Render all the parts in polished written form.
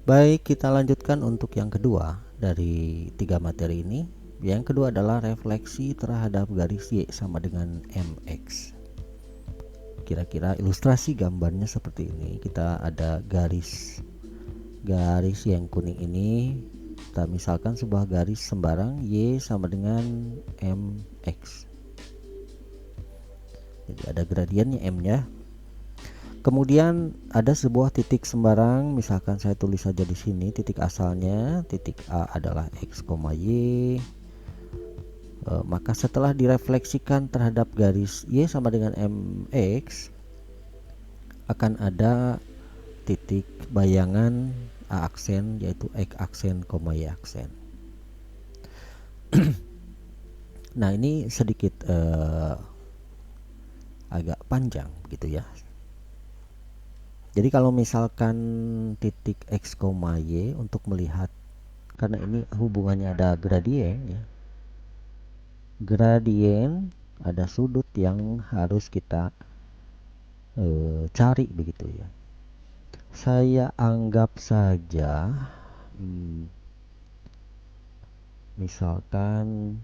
Baik, kita lanjutkan untuk yang kedua dari tiga materi ini. Yang kedua adalah refleksi terhadap garis Y sama dengan MX. Kira-kira ilustrasi gambarnya seperti ini. Kita ada garis yang kuning ini, kita misalkan sebuah garis sembarang Y sama dengan MX. Jadi ada gradiennya M nya. Kemudian ada sebuah titik sembarang, misalkan saya tulis saja di sini titik asalnya, titik A adalah X, Y. Maka setelah direfleksikan terhadap garis Y sama dengan MX, akan ada titik bayangan A aksen, yaitu X aksen, Y aksen. Nah, ini sedikit agak panjang gitu ya. Jadi kalau misalkan titik X, Y untuk melihat, karena ini hubungannya ada gradien ya. Gradien ada sudut yang harus kita cari begitu ya. Saya anggap saja misalkan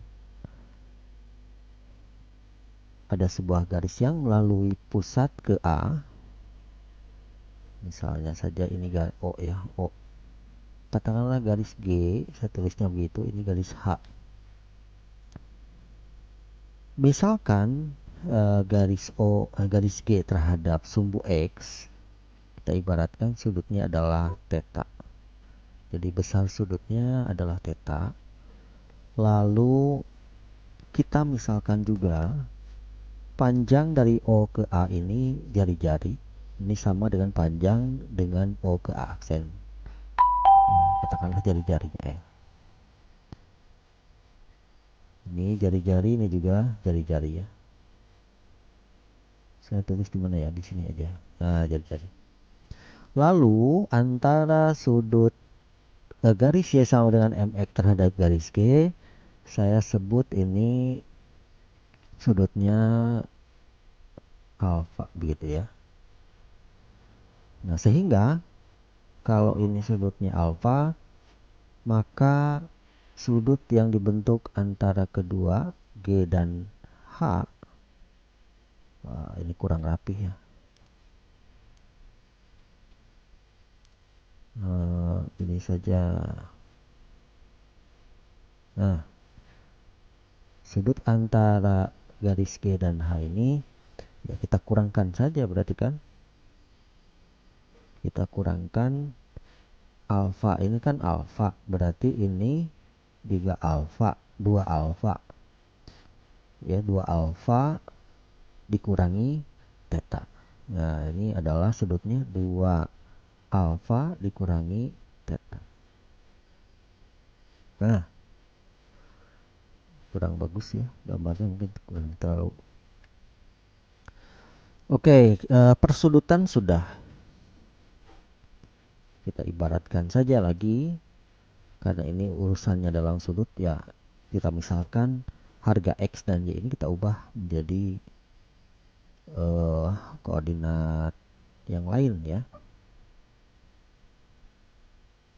ada sebuah garis yang melalui pusat ke A. Misalnya saja ini garis O ya, O. Katakanlah garis G, saya tulisnya begitu, ini garis H. Misalkan garis G terhadap sumbu X, kita ibaratkan sudutnya adalah theta. Jadi besar sudutnya adalah theta. Lalu kita misalkan juga panjang dari O ke A ini jari-jari. Ini sama dengan panjang dengan O ke A aksen. Katakanlah jari-jarinya ya. Ini jari-jari, ini juga jari-jari ya. Saya tulis di mana ya? Di sini aja. Nah, jari-jari. Lalu antara sudut garis Y sama dengan MX terhadap garis G, saya sebut ini sudutnya alfa begitu ya. Nah, sehingga kalau ini sudutnya alfa, maka sudut yang dibentuk antara kedua G dan H, ini kurang rapi ya. Ini saja. Nah, sudut antara garis G dan H ini ya kita kurangkan saja, berarti kan kita kurangkan alfa, ini kan alfa, berarti ini juga alfa, 2 alfa ya, 2 alfa dikurangi theta. Nah, ini adalah sudutnya 2 alfa dikurangi theta. Nah, kurang bagus ya gambarnya, mungkin kurang terlalu. Oke, persudutan sudah. Kita ibaratkan saja lagi, karena ini urusannya dalam sudut ya, kita misalkan harga X dan Y ini kita ubah menjadi koordinat yang lain ya.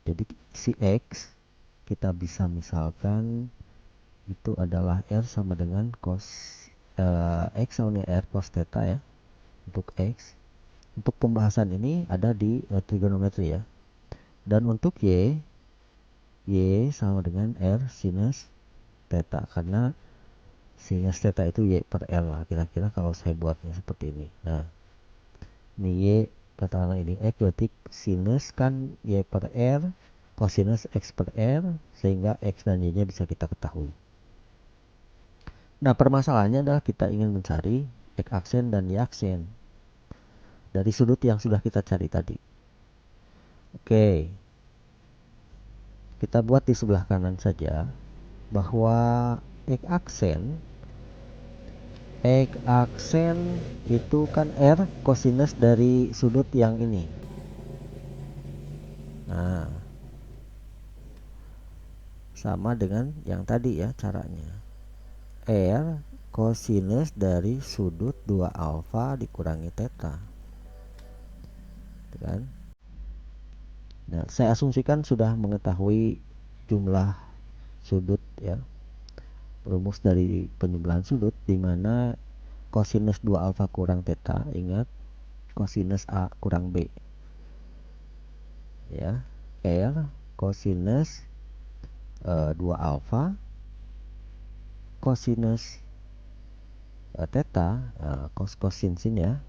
Jadi si X kita bisa misalkan itu adalah R sama dengan cos X sama dengan R cos theta ya untuk X. Untuk pembahasan ini ada di trigonometri ya. Dan untuk Y sama dengan R sinus theta, karena sinus theta itu Y per R lah kira-kira kalau saya buatnya seperti ini. Nah, ini Y, katakanlah ini X, berarti sinus kan Y per R, cosinus X per R, sehingga X dan Y nya bisa kita ketahui. Nah, permasalahannya adalah kita ingin mencari X aksen dan Y aksen dari sudut yang sudah kita cari tadi. Oke, kita buat di sebelah kanan saja bahwa X aksen itu kan R cosinus dari sudut yang ini. Nah, sama dengan yang tadi ya caranya. R cosinus dari sudut 2 alfa dikurangi theta. Kan? Nah, Saya asumsikan sudah mengetahui jumlah sudut ya, rumus dari penjumlahan sudut, di mana kosinus 2 alfa kurang theta, ingat kosinus A kurang B ya, R kosinus 2 alfa kosinus theta, kosin sin ya.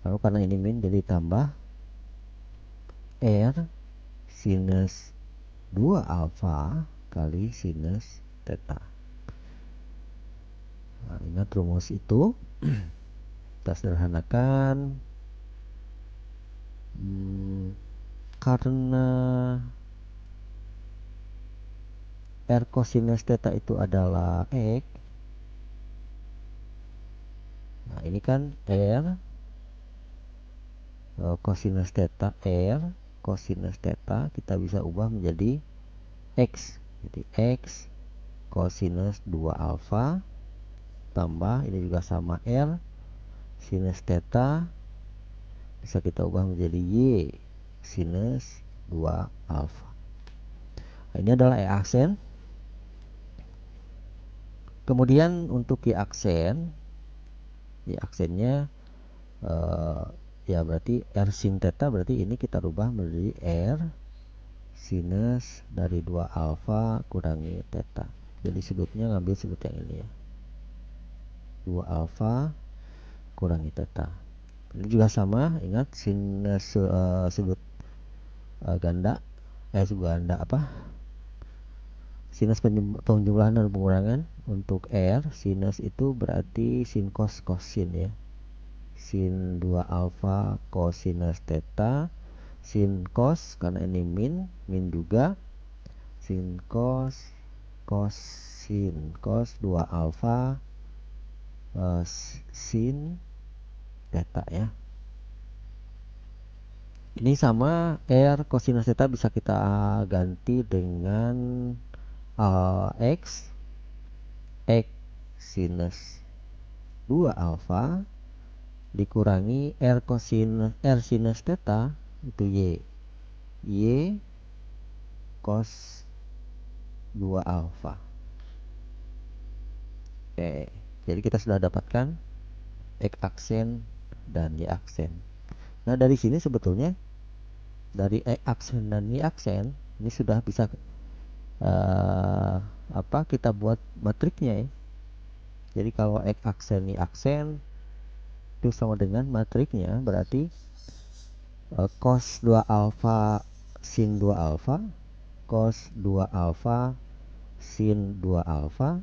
Lalu karena ini min, jadi tambah R sinus 2 alfa kali sinus theta. Nah, ingat rumus itu. Kita sederhanakan. Karena R kosinus theta itu adalah X. Nah, ini kan R kosinus theta, R kosinus theta kita bisa ubah menjadi X. Jadi X kosinus 2 alfa tambah ini juga sama R sinus theta bisa kita ubah menjadi Y sinus 2 alfa. Nah, ini adalah Y aksen. Kemudian untuk Y aksen, Y aksennya ya berarti R sin theta, berarti ini kita rubah menjadi R sinus dari 2 alfa kurangi theta. Jadi sudutnya ngambil sudut yang ini ya, 2 alfa kurangi theta. Ini juga sama, ingat sinus sudut ganda sinus penjumlahan dan pengurangan. Untuk R sinus itu berarti sin cos sin ya, sin 2 alfa kosinus theta, sin cos karena ini min juga sin cos sin cos 2 alfa sin theta ya. Ini sama R kosinus theta bisa kita ganti dengan X sinus 2 alfa dikurangi R sinus theta itu Y cos 2 alfa. Oke, jadi kita sudah dapatkan X aksen dan Y aksen. Nah, dari sini sebetulnya dari X aksen dan Y aksen ini sudah bisa kita buat matriknya ya. Jadi kalau X aksen Y aksen itu sama dengan matriknya, berarti cos 2 alfa sin 2 alfa cos 2 alfa sin 2 alfa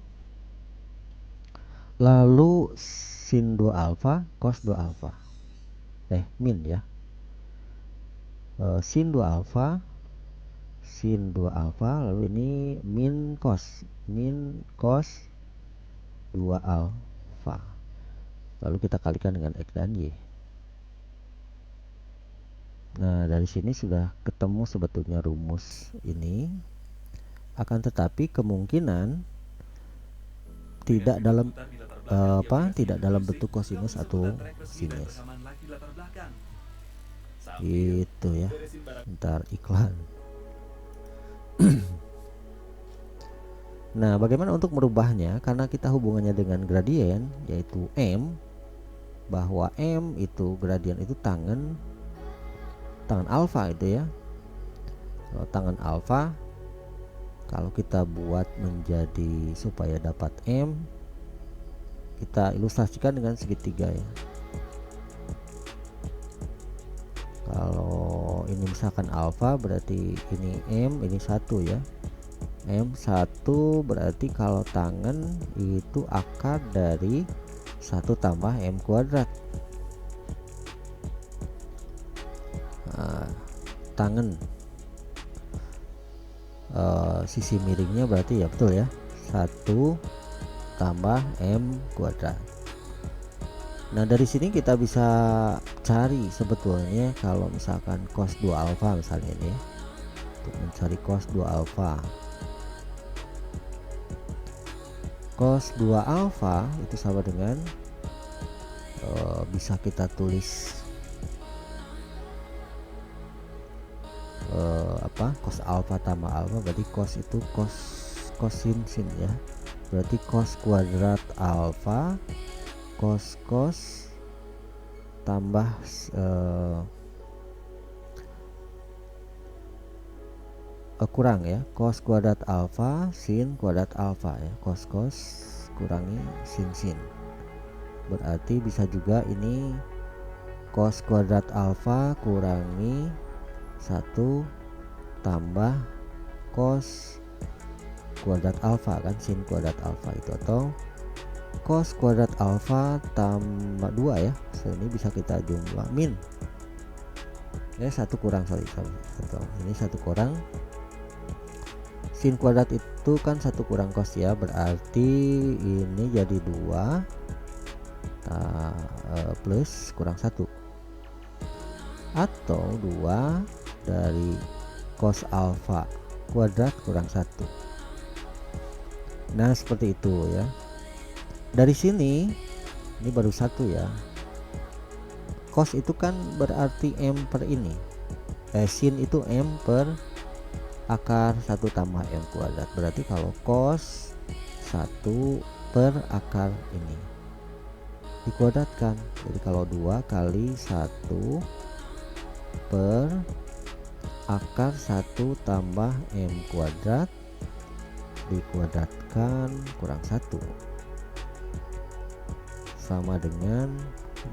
lalu sin 2 alfa cos 2 alfa min ya, sin 2 alfa sin 2 alfa, lalu ini min cos 2 alfa, lalu kita kalikan dengan X dan Y. Nah, dari sini sudah ketemu sebetulnya rumus ini. Akan tetapi kemungkinan tidak dalam tidak dalam bentuk kosinus atau sinus. Itu ya. Ntar iklan. Nah, bagaimana untuk merubahnya? Karena kita hubungannya dengan gradien, yaitu M, bahwa M itu gradien itu tangen alfa itu ya. Kalau tangen alfa, kalau kita buat menjadi supaya dapat M, kita ilustrasikan dengan segitiga ya. Kalau ini misalkan alfa, berarti ini M, ini 1 ya. M1 berarti kalau tangen itu akar dari 1 tambah M kuadrat. Nah, tangen sisi miringnya berarti ya betul ya, 1 tambah M kuadrat. Nah, dari sini kita bisa cari sebetulnya kalau misalkan cos 2 alfa misalnya ini ya, untuk mencari cos 2 alfa. Cos 2 alfa itu sama dengan bisa kita tulis apa, cos alfa tambah alfa, berarti cos itu cos sin ya, berarti cos kuadrat alfa cos tambah kurang ya, cos kuadrat alfa sin kuadrat alfa ya, cos kurangi sin, berarti bisa juga ini cos kuadrat alfa kurangi 1 tambah cos kuadrat alfa kan, sin kuadrat alfa itu, atau cos kuadrat alfa tambah 2 ya, ini bisa kita jumlah min satu kurang, ini satu kurang sin kuadrat itu kan satu kurang cos ya, berarti ini jadi 2 plus kurang 1, atau 2 dari cos alfa kuadrat kurang 1. Nah seperti itu ya. Dari sini ini baru 1 ya, cos itu kan berarti m per ini, sin itu m per akar 1 tambah m kuadrat, berarti kalau cos 1 per akar ini dikuadratkan, jadi kalau 2 kali 1 per akar 1 tambah m kuadrat dikuadratkan kurang 1 sama dengan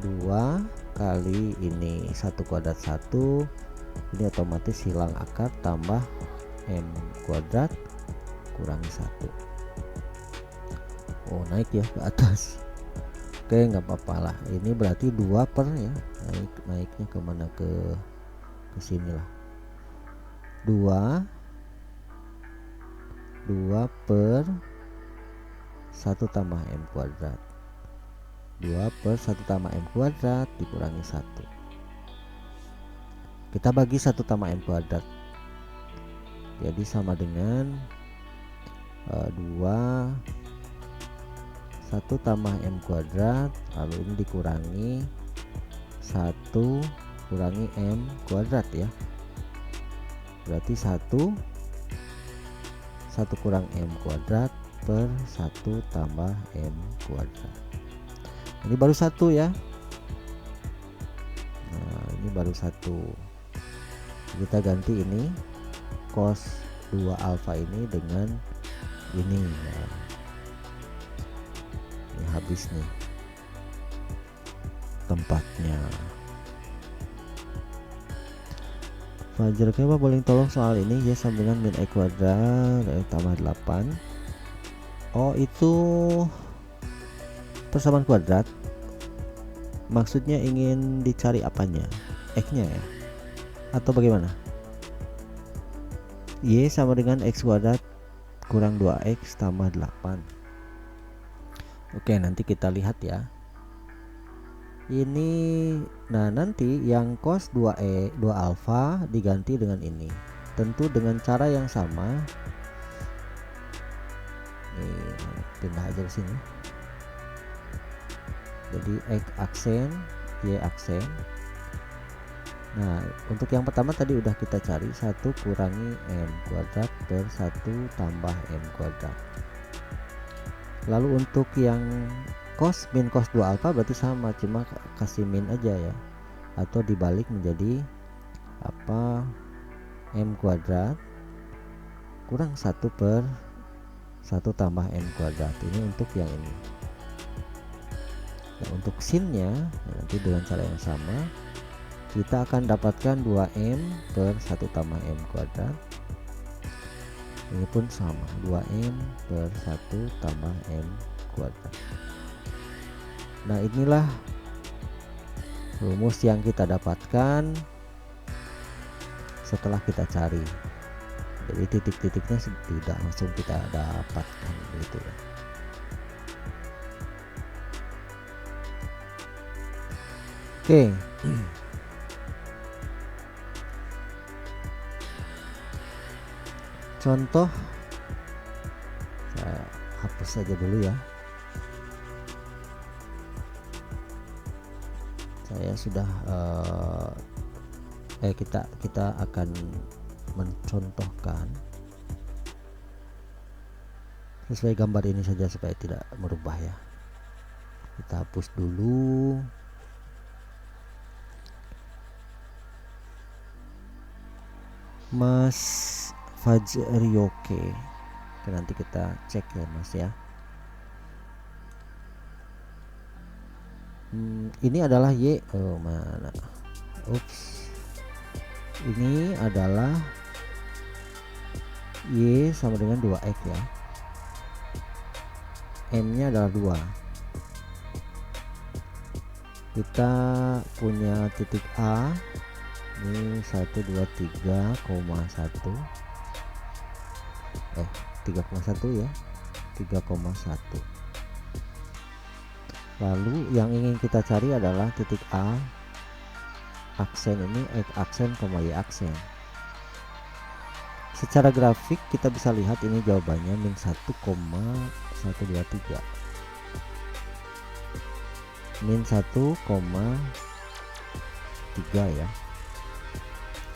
2 kali ini 1 kuadrat 1, ini otomatis hilang akar tambah m kuadrat kurangi 1. Oh naik ya ke atas, oke nggak apa-apa lah, ini berarti 2 per ya, naiknya kemana, ke sini lah, 2 per 1 tambah m kuadrat, 2 per 1 tambah m kuadrat dikurangi 1, kita bagi 1 tambah m kuadrat, jadi sama dengan 2 1 tambah m kuadrat, lalu ini dikurangi 1 kurangi m kuadrat ya, berarti 1 kurang m kuadrat per 1 tambah m kuadrat, ini baru 1 ya. Nah ini baru 1, kita ganti ini cos 2 alfa ini dengan ini ya. Ini habis nih tempatnya. Fajar Keba boleh tolong soal ini ya, sambungan min e kuadrat tambah 8. Oh itu persamaan kuadrat, maksudnya ingin dicari apanya, x-nya ya atau bagaimana? Y sama dengan x kuadrat kurang 2x tambah 8. Oke nanti kita lihat ya ini. Nah nanti yang cos 2 alfa diganti dengan ini, tentu dengan cara yang sama. Nih, pindah aja ke sini, jadi x aksen y aksen. Nah untuk yang pertama tadi udah kita cari 1 kurangi m kuadrat per 1 tambah m kuadrat, lalu untuk yang cos min cos 2 alfa berarti sama, cuma kasih min aja ya, atau dibalik menjadi apa, m kuadrat kurang 1 per 1 tambah m kuadrat, ini untuk yang ini. Nah, untuk sinnya nanti dengan cara yang sama kita akan dapatkan 2m per 1 tambah m kuadrat, ini pun sama 2m per 1 tambah m kuadrat. Nah inilah rumus yang kita dapatkan setelah kita cari, jadi titik-titiknya tidak langsung kita dapatkan gitu ya. Oke. Contoh saya hapus saja dulu ya, saya sudah kita akan mencontohkan sesuai gambar ini saja supaya tidak merubah ya. Kita hapus dulu. Mas Fajrioke, nanti kita cek ya Mas ya. Ini adalah Y, oh mana, ups, ini adalah Y sama dengan 2X ya, M nya adalah 2. Kita punya titik A ini 123,1 3,1 ya, 3,1. Lalu yang ingin kita cari adalah titik A aksen ini, X aksen, Y aksen. Secara grafik kita bisa lihat ini jawabannya min 1,123, min 1,3 ya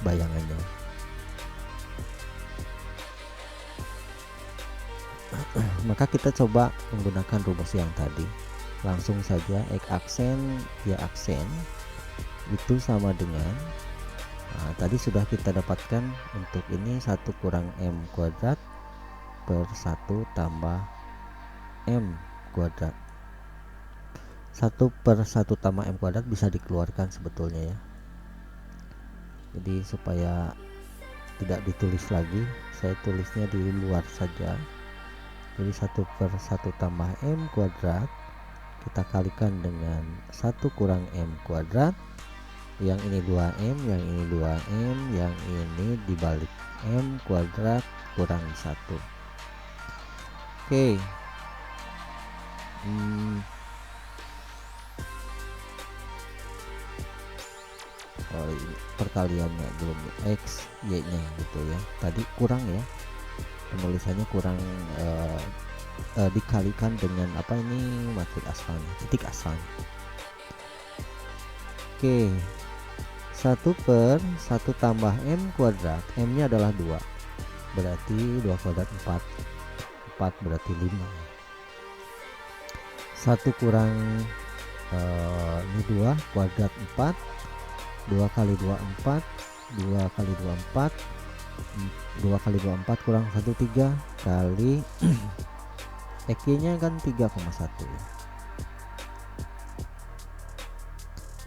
bayangannya. Maka kita coba menggunakan rumus yang tadi. Langsung saja X aksen Y aksen itu sama dengan, tadi sudah kita dapatkan untuk ini 1 kurang M kuadrat per 1 tambah M kuadrat. 1 per 1 tambah M kuadrat bisa dikeluarkan sebetulnya ya. Jadi supaya tidak ditulis lagi, saya tulisnya di luar saja. Jadi 1 per 1 tambah M kuadrat kita kalikan dengan 1 kurang M kuadrat, yang ini 2M, yang ini 2M, yang ini dibalik M kuadrat kurang 1. Oke. Oh, ini perkaliannya belum, X Y nya gitu ya, tadi kurang ya, penulisannya kurang, dikalikan dengan apa ini, matrik asalnya, titik asal. Oke, 1 per 1 tambah M kuadrat, M nya adalah 2, berarti 2 kuadrat 4, 4 berarti 5. 1 kurang ini 2 kuadrat 4, 2 kali 2 4, 2 kali 2 4, 2 kali 2 4 kurang 1 3 kali X nya kan 3,1 ya.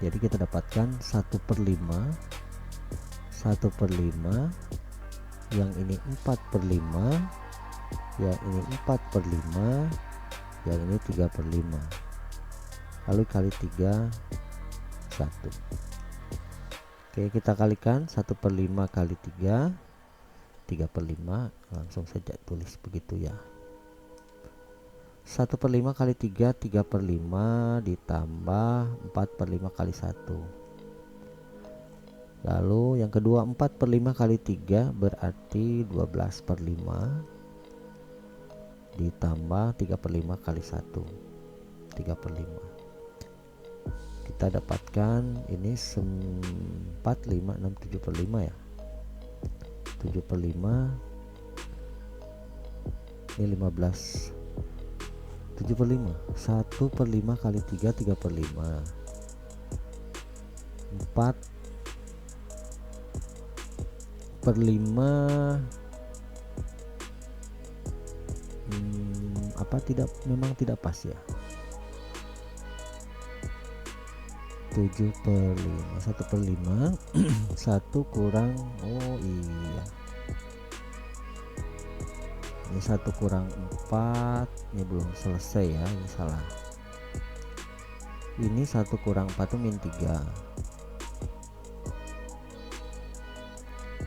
Jadi kita dapatkan 1 per 5, 1 per 5, yang ini 4 per 5, yang ini 4 per 5, yang ini 3 per 5, lalu kali 3 1. Oke, kita kalikan 1 per 5 kali 3, 3 per 5, langsung saja tulis begitu ya. 1 per 5 kali 3, 3 per 5 ditambah 4 per 5 kali 1. Lalu yang kedua 4 per 5 kali 3 berarti 12 per 5 ditambah 3 per 5 kali 1, 3 per 5. Kita dapatkan ini 4, 5, 6, 7 per 5 ya, 7 per 5 ini 15, 7 per 5, 1 per 5 kali 3, 3 per 5, 4 per 5, apa tidak, memang tidak pas ya, 7 per 5, 1 per 5 1 kurang, oh iya ini 1 kurang 4, ini belum selesai ya, ini salah, ini 1 kurang 4 itu min 3,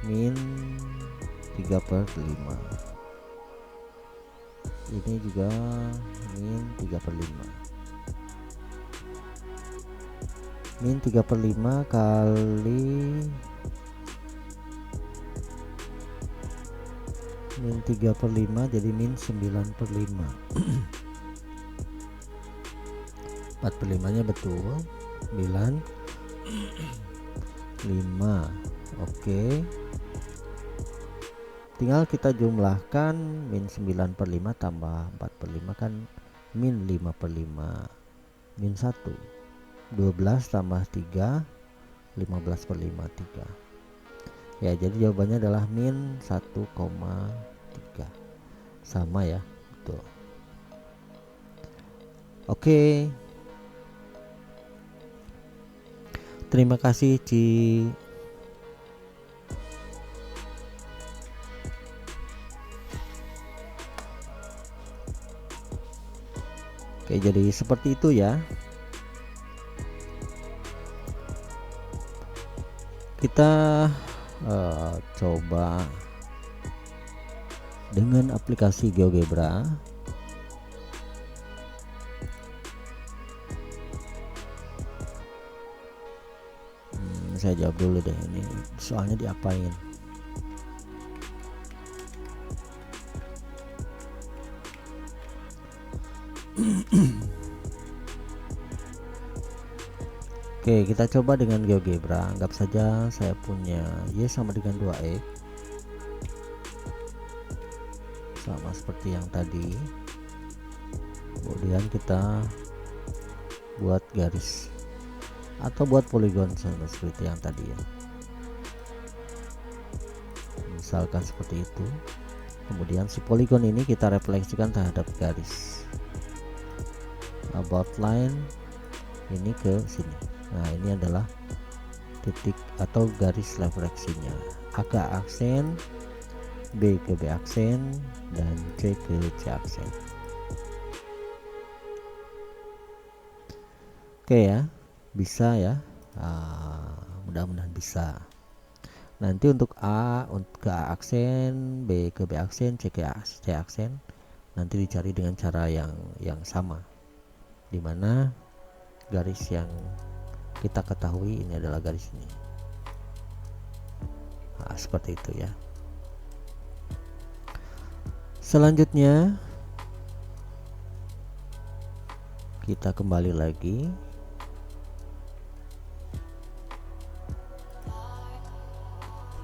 min 3 per 5, ini juga min 3 per 5, min 3 per 5 kali min 3 per 5 jadi min 9 per 5. 4 per 5 nya betul 9, 5. Oke, tinggal kita jumlahkan min 9/5 tambah 4/5 kan min 5/5 min 1, 12 tambah 3 15/5 3. Ya, jadi jawabannya adalah min 1,3. Sama ya, betul. Oke. Terima kasih Ci. Oke, jadi seperti itu ya. Kita coba dengan aplikasi GeoGebra. Saya jawab dulu deh, ini soalnya diapain. Oke, kita coba dengan GeoGebra. Anggap saja saya punya Y sama dengan 2X, sama seperti yang tadi. Kemudian kita buat garis atau buat poligon sama seperti yang tadi ya, misalkan seperti itu. Kemudian si poligon ini kita refleksikan terhadap garis about line ini ke sini. Nah, ini adalah titik atau garis refleksinya. A ke aksen, B ke B aksen, dan C ke C aksen. Oke ya, bisa ya. Mudah-mudahan bisa. Nanti untuk A ke A aksen, B ke B aksen, C ke C aksen, nanti dicari dengan cara yang sama, dimana garis yang kita ketahui ini adalah garis ini. Nah, seperti itu ya. Selanjutnya kita kembali lagi